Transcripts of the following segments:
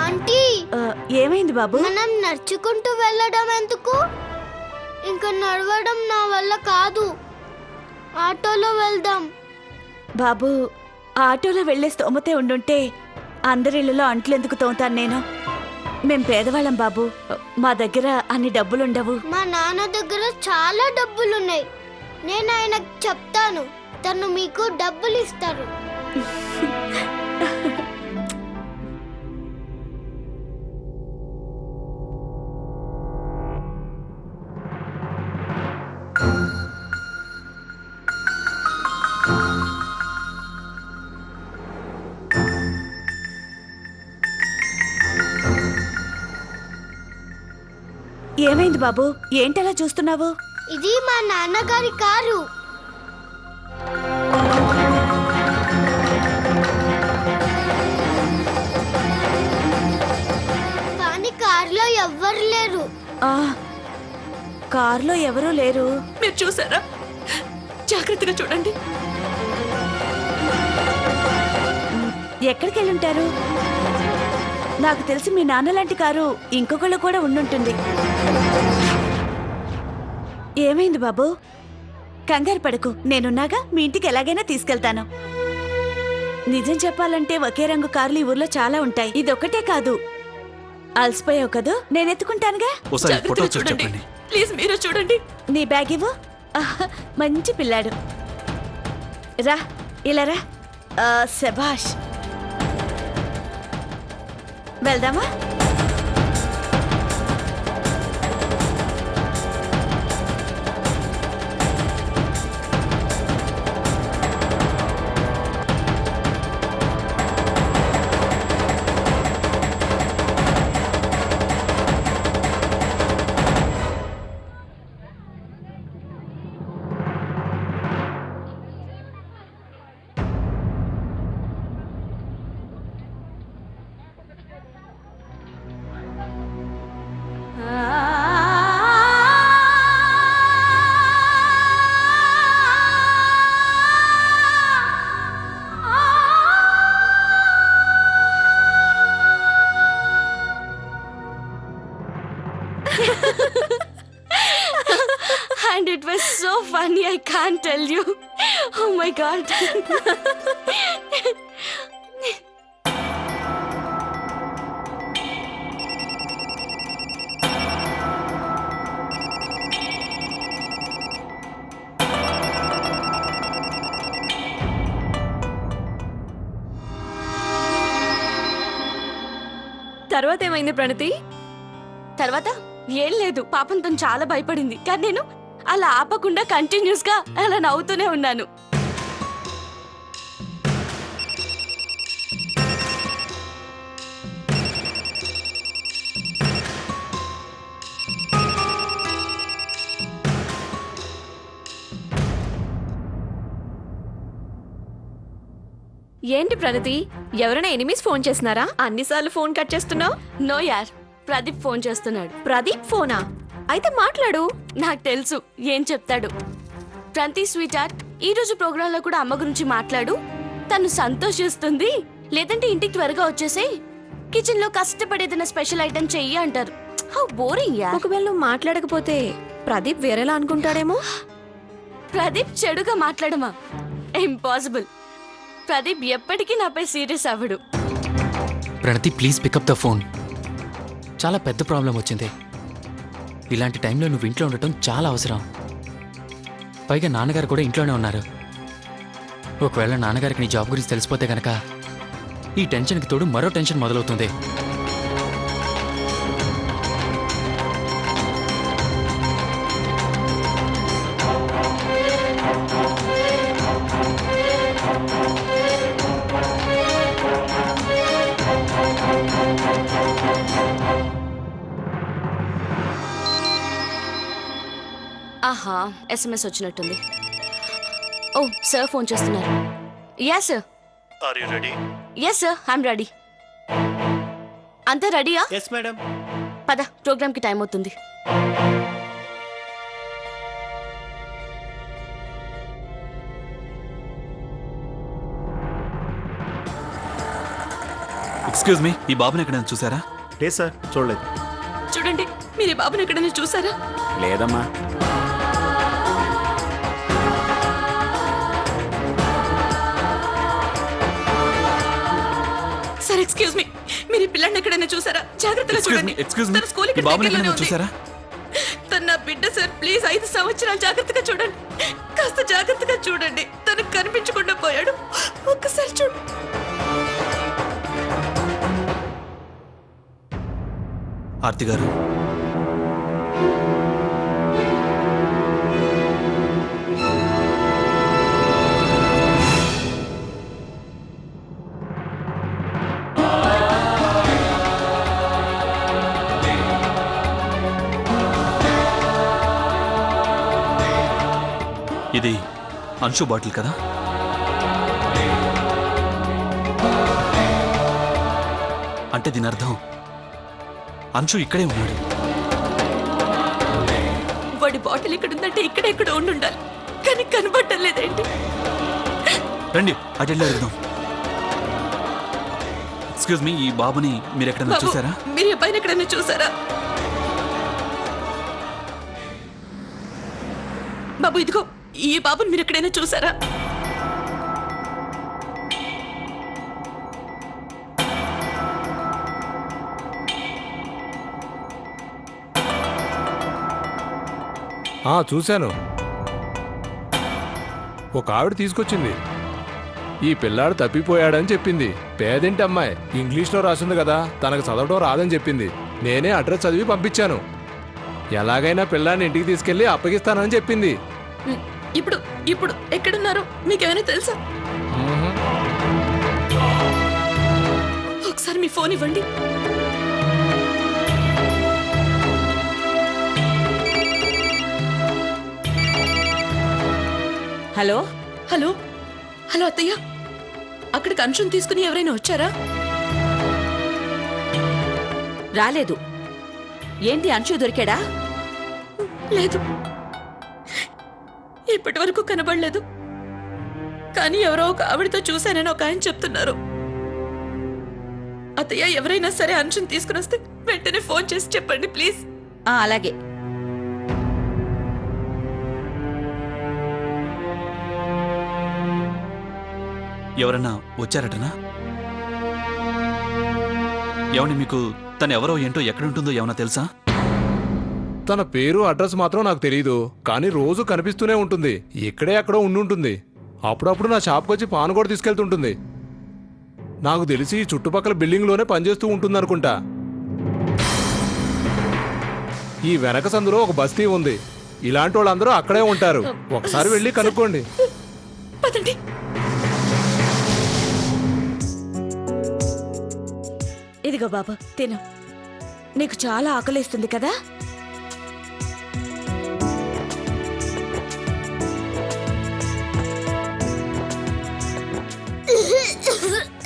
Aunty, ఏమైంది బాబు? మనం నడుచుకుంటూ వెళ్ళడం ఎందుకు? ఇంకా నడవడం నా వల్ల కాదు. ఆటోలో వెళ్దాం. బాబు, ఆటోలో వెళ్లే స్తోమతే ఉండుంటే అందరిళ్లలో అంట్లు ఎందుకు తోముతాను నేను? మేం పేదవాళ్ళం బాబు, మా దగ్గర అన్ని డబ్బులుండవు. మా నాన్న దగ్గర చాలా డబ్బులున్నాయి. నేను ఆయనకు చెప్తాను, తను మీకు డబ్బులు ఇస్తారు. ఏమైంది బాబు? ఏంటలా చూస్తున్నావు? ఇది మా నాన్నగారి కారు. కానీ కారులో ఎవ్వరు లేరు. కారులో ఎవరూ లేరు. మీరు చూసారా? జాగ్రత్తగా చూడండి. ఎక్కడికి వెళ్ళుంటారు? నాకు తెలిసి మీ నాన్న లాంటి కారు ఇంకొకళ్ళు కూడా ఉండుంటుంది. ఏమైంది బాబు? కంగారు పడకు, నేనున్నాగా, మీ ఇంటికి ఎలాగైనా తీసుకెళ్తాను. నిజం చెప్పాలంటే ఒకే రంగు కార్లు ఈ ఊర్లో చాలా ఉంటాయి, ఇదొక్కటే కాదు. అలసిపోయావు కదూ, నేనెత్తుకుంటానుగా. జాగ్రత్తగా చూడండి ప్లీజ్. మీరు చూడండి. నీ బ్యాగ్ ఇవ్వు. మంచి పిల్లాడు. రా, ఇలా రా. శభాష్. వెళ్దామా? And it was so funny, I can't tell you. Oh my God. తర్వాత ఏమైంది ప్రణతి? తర్వాత ఏం లేదు, పాపం తను చాలా భయపడింది. కానీ నేను అలా ఆపకుండా కంటిన్యూస్ గా అలా నవ్వుతూనే ఉన్నాను. ఏంటి ప్రణతి, ఎవరైనా ఎనిమిస్ ఫోన్ చేస్తున్నారా? అన్నిసార్లు ఫోన్ కట్ చేస్తున్నావు. నో యార్, ప్రదీప్ ఫోన్ చేస్తున్నాడు. ప్రదీప్ ఫోనా? అయితే మాట్లాడు. నాకు తెలుసు ఏం చెప్తాడు. ప్రణతి స్వీట్ హార్ట్, ఈ రోజు ప్రోగ్రాంలో కూడా అమ్మ గురించి మాట్లాడు, తను సంతోషిస్తుంది. లేదంటే ఇంటికి త్వరగా వచ్చేసి కిచెన్ లో కష్టపడి ఏదైనా స్పెషల్ ఐటమ్ చెయ్యి అంటారు. How boring yeah. ఒకవేళ నువ్వు మాట్లాడకపోతే ప్రదీప్ వేరేలా అనుకుంటాడేమో. ప్రదీప్ చెడుగా మాట్లాడమా? ఇంపాసిబుల్. ప్రదీప్ ఎప్పటికీ నాపై serious అవ్వడు. Pranathi, please pick up the phone. చాలా పెద్ద ప్రాబ్లం వచ్చింది. ఇలాంటి టైంలో నువ్వు ఇంట్లో ఉండటం చాలా అవసరం. పైగా నాన్నగారు కూడా ఇంట్లోనే ఉన్నారు. ఒకవేళ నాన్నగారికి నీ జాబ్ గురించి తెలిసిపోతే గనక ఈ టెన్షన్కి తోడు మరో టెన్షన్ మొదలవుతుంది. ఆహా, SMS వచ్చినట్టుంది. ఓ, సార్ ఫోన్ చేస్తున్నారు. Yes sir. Are you ready? Yes sir, I'm ready. అంతా రెడీయా? Yes madam. పద, ప్రోగ్రామ్ కి టైం అవుతుంది. ఎక్స్క్యూజ్ మీ, ఈ బాబుని ఎక్కడైనా చూసారా? లేదు సార్, చూడలేదు. చూడండి, మీరు ఈ బాబుని ఎక్కడైనా చూసారా? లేదమ్మా. సార్ ఎక్స్క్యూజ్ మీ, మీరు ఈ పిల్లని ఎక్కడైనా చూసారా? జాగ్రత్తగా చూడండి. ఎక్స్క్యూజ్ మీ, తన స్కూల్ ఈ బాబుని ఎక్కడైనా ఉంది. చూసారా? తన నా బిడ్డ సార్, ప్లీజ్ 5 సంవత్సరాలు జాగ్రత్తగా చూడండి. కాస్త జాగ్రత్తగా చూడండి. తనకు కనిపించకుండా పోయాడు. ఒక్కసారి చూడు. ఆర్తి గారు, ఇది అంశు బాటిల్ కదా? అంటే దీని అర్థం అంశు ఇక్కడే ఉన్నాడు. వాడి బాటిల్ ఇక్కడ ఉందంటే ఇక్కడ ఉండాలి, కానీ కనబడటం లేదేంటి? రండి, అటు వెళ్ళి అడుగుదాం. ఎక్స్క్యూజ్ మీ, ఈ బాబుని మీరు ఎక్కడైనా బాబు, చూసారా? మీరు ఈ అబ్బాయిని ఎక్కడైనా చూసారా? బాబు ఇదిగో, ఈ బాబుని మీరు ఎక్కడైనా చూసారా? చూశాను. ఒక ఆవిడ తీసుకొచ్చింది. ఈ పిల్లాడు తప్పిపోయాడని చెప్పింది. పేదింటి అమ్మాయి, ఇంగ్లీష్లో రాసింది కదా, తనకు చదవడం రాదని చెప్పింది. నేనే అడ్రస్ చదివి పంపించాను. ఎలాగైనా పిల్లాన్ని ఇంటికి తీసుకెళ్లి అప్పగిస్తానని చెప్పింది. ఇప్పుడు ఇప్పుడు ఎక్కడున్నారు మీకేమైనా తెలుసా? ఒకసారి మీ ఫోన్ ఇవ్వండి. హలో హలో హలో అత్తయ్య, అక్కడికి అంశం తీసుకుని ఎవరైనా వచ్చారా? రాలేదు. ఏంటి, అంశు దొరికాడా? లేదు, ఇప్పటి వరకు కనబడలేదు. కానీ ఎవరో ఒక ఆవిడతో చూశానని ఒక ఆయన చెప్తున్నారు. అత్తయ్య, ఎవరైనా సరే అంశం తీసుకుని వస్తే వెంటనే ఫోన్ చేసి చెప్పండి ప్లీజ్. అలాగే. ఎవరన్నా వచ్చారటనా? ఏమండి, మీకు తను ఎవరో ఏంటో ఎక్కడుంటుందో ఏమన్నా తెలుసా? తన పేరు అడ్రస్ మాత్రం నాకు తెలియదు, కానీ రోజు కనిపిస్తూనే ఉంటుంది. ఇక్కడే ఎక్కడో ఉండుంటుంది. అప్పుడప్పుడు నా షాప్కి వచ్చి పాన్ కూడా తీసుకెళ్తుంటుంది. నాకు తెలిసి ఈ చుట్టుపక్కల బిల్డింగ్లోనే పనిచేస్తూ ఉంటుంది అనుకుంటా. ఈ వెనక సందులో ఒక బస్తీ ఉంది. ఇలాంటి వాళ్ళందరూ అక్కడే ఉంటారు. ఒకసారి వెళ్ళి కనుక్కోండి. పదండి. ఇదిగో బాబు, తిను. నీకు చాలా ఆకలిస్తుంది కదా?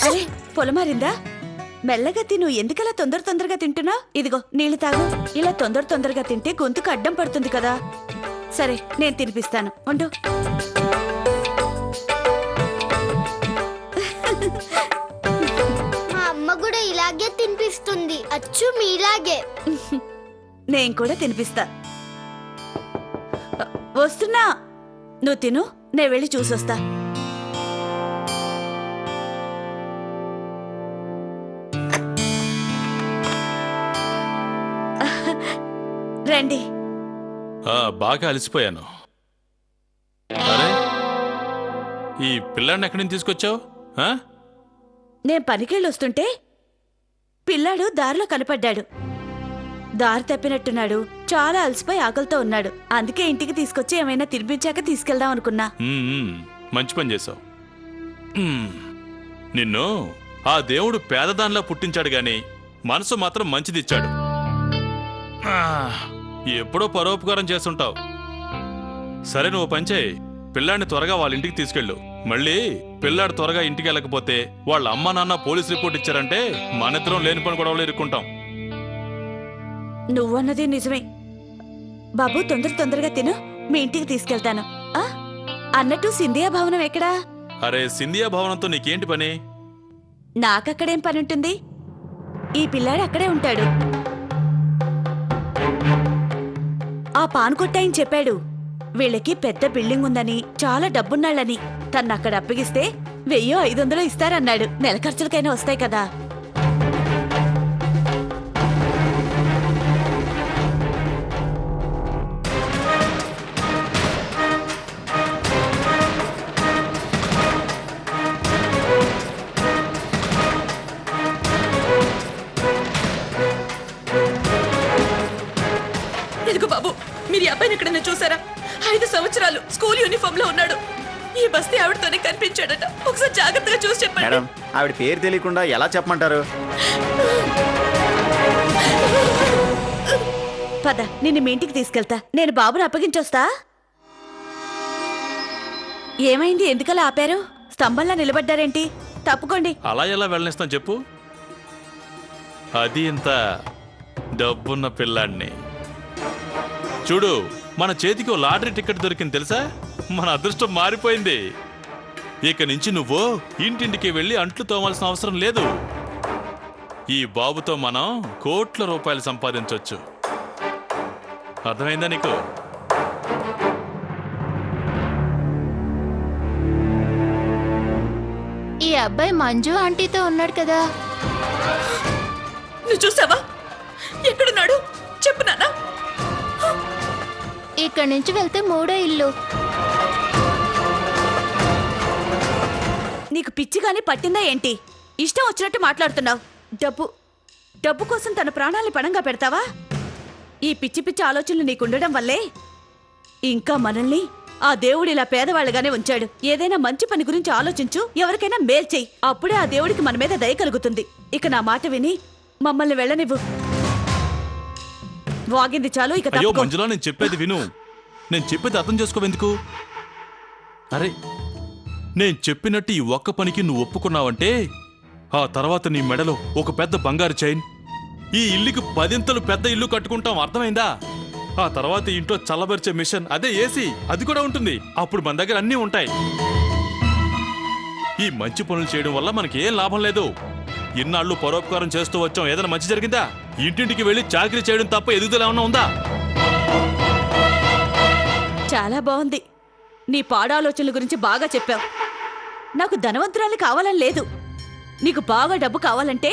అరే, పొలమారిందా? మెల్లగా తిను. ఎందుకలా తొందరగా తింటున్నావు? ఇదిగో నీళ్లు తాగు. ఇలా తొందరగా తింటే గొంతుకు అడ్డం పడుతుంది కదా. సరే, నేను తినిపిస్తాను, ఉండు. మా అమ్మ కూడా ఇలాగే తినిపిస్తుంది, అచ్చు మీలాగే. నేను కూడా తినిపిస్తా. వస్తున్నా. నువ్వు తిను, నేను వెళ్ళి చూసొస్తా. రండి. బాగా అలసిపోయాను. అరే, ఈ పిల్లాడిని ఎక్కడి నుంచి తీసుకొచ్చావు? నేను పనికెళ్ళొస్తుంటే పిల్లాడు దారిలో కనపడ్డాడు. దారి తప్పినట్టున్నాడు. చాలా అలసిపోయి ఆకలితో ఉన్నాడు. అందుకే ఇంటికి తీసుకొచ్చి ఏమైనా తినిపించాక తీసుకెళ్దాం అనుకున్నా. మంచి పని చేసావు. నిన్ను ఆ దేవుడు పేదదానిలా పుట్టించాడు గాని మనసు మాత్రం మంచిదిచ్చాడు. ఎప్పుడో పరోపకారం చేస్తుంటావు. సరే, నువ్వు పనిచేయి. పిల్లాన్ని త్వరగా వాళ్ళ ఇంటికి తీసుకెళ్ళు. మళ్ళీ పిల్లాడు త్వరగా ఇంటికి వెళ్ళకపోతే వాళ్ళ అమ్మ నాన్న పోలీస్ రిపోర్ట్ ఇచ్చారంటే మనిద్దరం లేని పని గొడవలు ఇరుక్కుంటాం. నువ్వన్నది నిజమే బాబు. తొందరగా తిను, మీ ఇంటికి తీసుకెళ్తాను. ఆ? అన్నట్టు సింధియా భవనం ఎక్కడా? అరే సింధియా భవనంతో నీకేంటి పని? నాకక్కడేం పనుంటుంది? ఈ పిల్లాడు అక్కడే ఉంటాడు. ఆ పాన్ కొట్టాయని చెప్పాడు. వీళ్ళకి పెద్ద బిల్డింగ్ ఉందని, చాలా డబ్బున్నాళ్ళని. తన్నక్కడ అప్పగిస్తే 1500 ఇస్తారన్నాడు. నెల ఖర్చులకైనా వస్తాయి కదా. ఇదిగో బాబు, మీరు ఈ అబ్బాయిని ఎక్కడైనా చూసారా? 5 సంవత్సరాలు స్కూల్ యూనిఫామ్ లో ఉన్నాడు. ఈ బస్తీ ఆవిడతోనే కనిపించాడట. ఒకసారి జాగ్రత్తగా చూసి చెప్పండి. మేడం ఆవిడ పేరు తెలియకుండా ఎలా చెప్పమంటారు? పద, నిన్ను మీ ఇంటికి తీసుకెళ్తా. నేను బాబుని అప్పగించొస్తా. ఏమైంది? ఎందుకలా ఆపారు? స్తంభంలా నిలబడ్డారేంటి? తప్పుకోండి. అలా ఎలా వెళ్ళనిస్తాం చెప్పు? అది ఇంత డబ్బున్న పిల్లాడిని చూడు. మన చేతికి ఓ లాటరీ టికెట్ దొరికింది తెలుసా? మన అదృష్టం మారిపోయింది. ఇక నుంచి నువ్వు ఇంటింటికి వెళ్ళి అంట్లు తోమాల్సిన అవసరం లేదు. ఈ బాబుతో మనం కోట్ల రూపాయలు సంపాదించవచ్చు. అర్థమైందా నీకు? ఈ అబ్బాయి మంజు ఆంటీతో ఉన్నాడు కదా. నువ్వు చూసావా? ఎక్కడున్నాడు చెప్పు నాన్న. ఇక్కడి నుంచి వెళ్తే 3వ ఇల్లు. నీకు పిచ్చిగాని పట్టిందా ఏంటి? ఇష్టం వచ్చినట్టు మాట్లాడుతున్నావు. డబ్బు కోసం తన ప్రాణాల్ని పణంగా పెడతావా? ఈ పిచ్చి పిచ్చి ఆలోచనలు నీకుండడం వల్లే ఇంకా మనల్ని ఆ దేవుడు ఇలా పేదవాళ్ళగానే ఉంచాడు. ఏదైనా మంచి పని గురించి ఆలోచించు, ఎవరికైనా మేల్ చెయ్యి. అప్పుడే ఆ దేవుడికి మన మీద దయ కలుగుతుంది. ఇక నా మాట విని మమ్మల్ని వెళ్ళనివ్వు. వాగింది చాలు, ఇక అయ్యో తప్పుకో. మంజులా, నేను చెప్పేది విను. నేను చెప్పేది అర్థం చేసుకోవెందుకు? అరే, నేను చెప్పినట్టు ఈ ఒక్క పనికి నువ్వు ఒప్పుకున్నావంటే ఆ తర్వాత నీ మెడలో ఒక పెద్ద బంగారు చైన్, ఈ ఇల్లుకి 10 పెద్ద ఇల్లు కట్టుకుంటాం. అర్థమైందా? ఆ తర్వాత ఈ ఇంట్లో చల్లబరిచే మిషన్, అదే ఏసీ, అది కూడా ఉంటుంది. అప్పుడు మన దగ్గర అన్నీ ఉంటాయి. ఈ మంచి పనులు చేయడం వల్ల మనకి ఏం లాభం లేదు. ఇన్నాళ్ళు పరోపకారం చేస్తూ వచ్చాం. ఏదైనా మంచి జరిగిందా? ఇంటింటికి వెళ్ళి చాకరీ చేయడం తప్ప ఎదుగుదల ఏమన్నా ఉందా? చాలా బాగుంది. నీ పాడాలోచనల గురించి బాగా చెప్పావు. నాకు ధనవంతురాలు కావాలని లేదు. నీకు బాగా డబ్బు కావాలంటే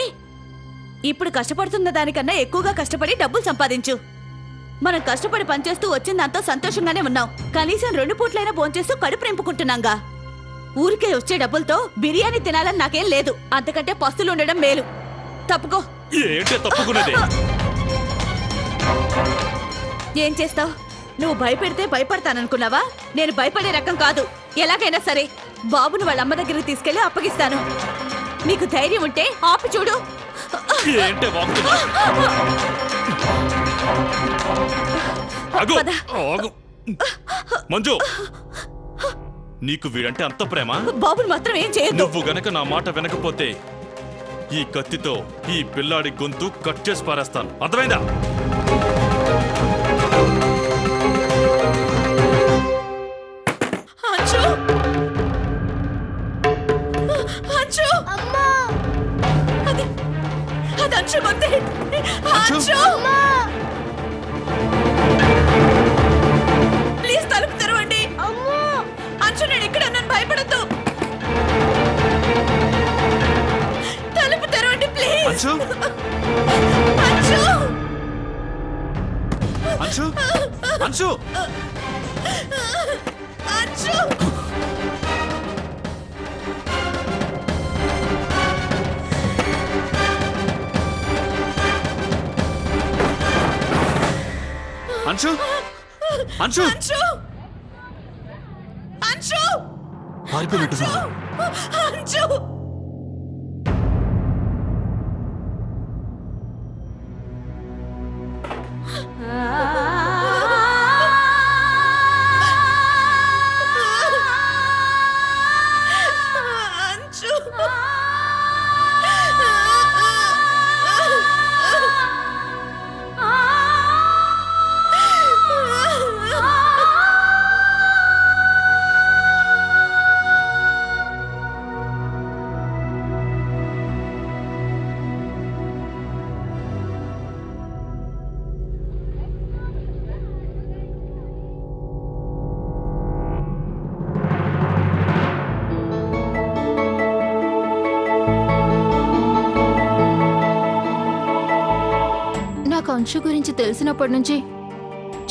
ఇప్పుడు కష్టపడుతున్న దానికన్నా ఎక్కువగా కష్టపడి డబ్బులు సంపాదించు. మనం కష్టపడి పనిచేస్తూ వచ్చిన దాంతో సంతోషంగానే ఉన్నాం. కనీసం 2 పూట్లైనా భోంచేస్తూ కడుపు నింపుకుంటున్నాంగా. ఊరికే వచ్చే డబ్బులతో బిర్యానీ తినాలని నాకేం లేదు. అంతకంటే పస్తులు ఉండడం మేలు. తప్పుకో. ఏంటే తప్పుకున్నది? ఏం చేస్తావు? నువ్వు భయపెడితే భయపడతాననుకున్నావా? నేను భయపడే రకం కాదు. ఎలాగైనా సరే బాబును వాళ్ళ అమ్మ దగ్గరికి తీసుకెళ్లి అప్పగిస్తాను. నీకు ధైర్యం ఉంటే ఆపి చూడు. ఏంటే వాగుతున్నా? ఆగు, పద. ఆగు. మంజు, నీకు వీడంటే అంత ప్రేమ? బాబుని మాత్రం ఏం చేయొద్దు. నువ్వు గనక నా మాట వినకపోతే ఈ కత్తితో ఈ పిల్లాడి గొంతు కట్ చేసి పారేస్తాను. అర్థమైందా? అంచు! అంచు! అమ్మా! అది అంచు గొంతే. అంచు! ప్లీజ్ తలుపు తెరవండి. అమ్మా! అంచు, నేను ఇక్కడ ఉన్నాను, భయపడద్దు. తలుపు తెరవండి ప్లీజ్. అంశు అంచు! అంశు అంశు అంచు! అంశు అంశు అంచు! అంచు! పారిపోయినట్టున్నా. అంచు! నాకు అంశు గురించి తెలిసినప్పటి నుంచి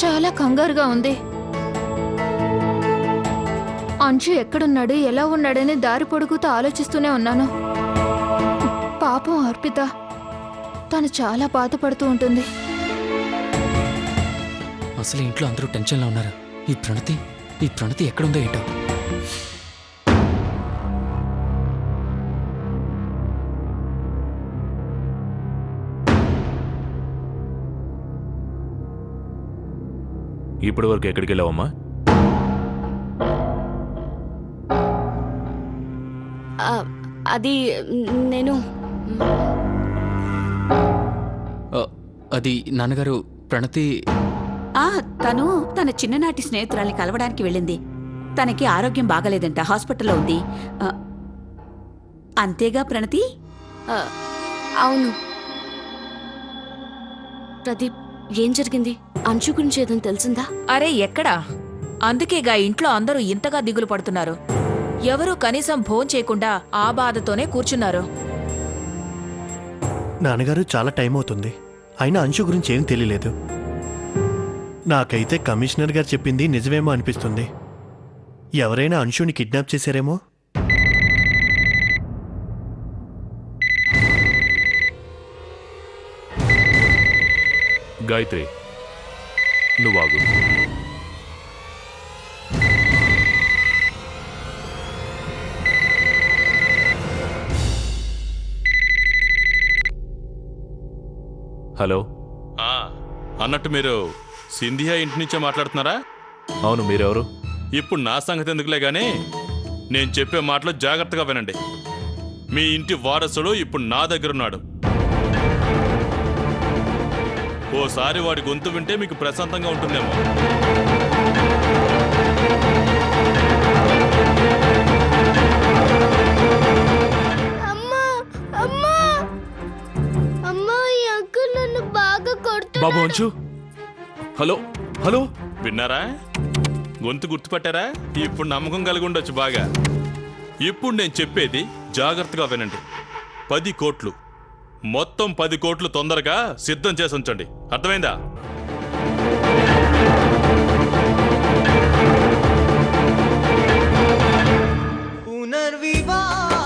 చాలా కంగారుగా ఉంది. అంశు ఎక్కడున్నాడు, ఎలా ఉన్నాడని దారి పొడుగుతూ ఆలోచిస్తూనే ఉన్నాను. పాపం అర్పిత, తను చాలా బాధపడుతూ ఉంటుంది. అసలు ఇంట్లో అందరూ టెన్షన్లో ఉన్నారు. ఈ ప్రణతి ఎక్కడుందో ఏంటో. ఇప్పటి వరకు ఎక్కడికి వెళ్ళావమ్మా? అది నేను అది నాన్నగారు, ప్రణతి తను తన చిన్ననాటి స్నేహితురాల్ని కలవడానికి వెళ్ళింది. తనకి ఆరోగ్యం బాగలేదంట, హాస్పిటల్లో ఉంది. అంతేగా ప్రణతి? అవును. ప్రదీప్, ఏం జరిగింది? అంశు గురించి ఏదని తెలిసిందా? అరే ఎక్కడా? అందుకేగా ఇంట్లో అందరూ ఇంతగా దిగులు పడుతున్నారు. ఎవరూ కనీసం భోం చేయకుండా ఆ బాధతోనే కూర్చున్నారు. నాన్నగారు చాలా టైం అవుతుంది, అయినా అంశు గురించి ఏం తెలియలేదు. నాకైతే కమిషనర్ గారు చెప్పింది నిజమేమో అనిపిస్తుంది. ఎవరైనా అంశుని కిడ్నాప్ చేశారేమో. గాయత్రి, నువ్వాగు. హలో. అన్నట్టు మీరు సింధియా ఇంటి నుంచే మాట్లాడుతున్నారా? అవును, మీరెవరు? ఇప్పుడు నా సంగతి ఎందుకులే గానీ నేను చెప్పే మాటలు జాగ్రత్తగా వినండి. మీ ఇంటి వారసుడు ఇప్పుడు నా దగ్గరున్నాడు. ఓసారి వాడి గొంతు వింటే మీకు ప్రశాంతంగా ఉంటుందేమో. అమ్మా అమ్మా అమ్మా, ఈ అంకుల్ నన్ను బాగా కొడుతున్నాడు. బాబు అంచు, హలో హలో, విన్నారా? గొంతు గుర్తుపట్టారా? ఇప్పుడు నమ్మకం కలిగి ఉండొచ్చు బాగా. ఇప్పుడు నేను చెప్పేది జాగ్రత్తగా వినండి. 10 కోట్లు, మొత్తం 10 కోట్లు తొందరగా సిద్ధం చేసి ఉంచండి. అర్థమైందా? పునర్వివాహ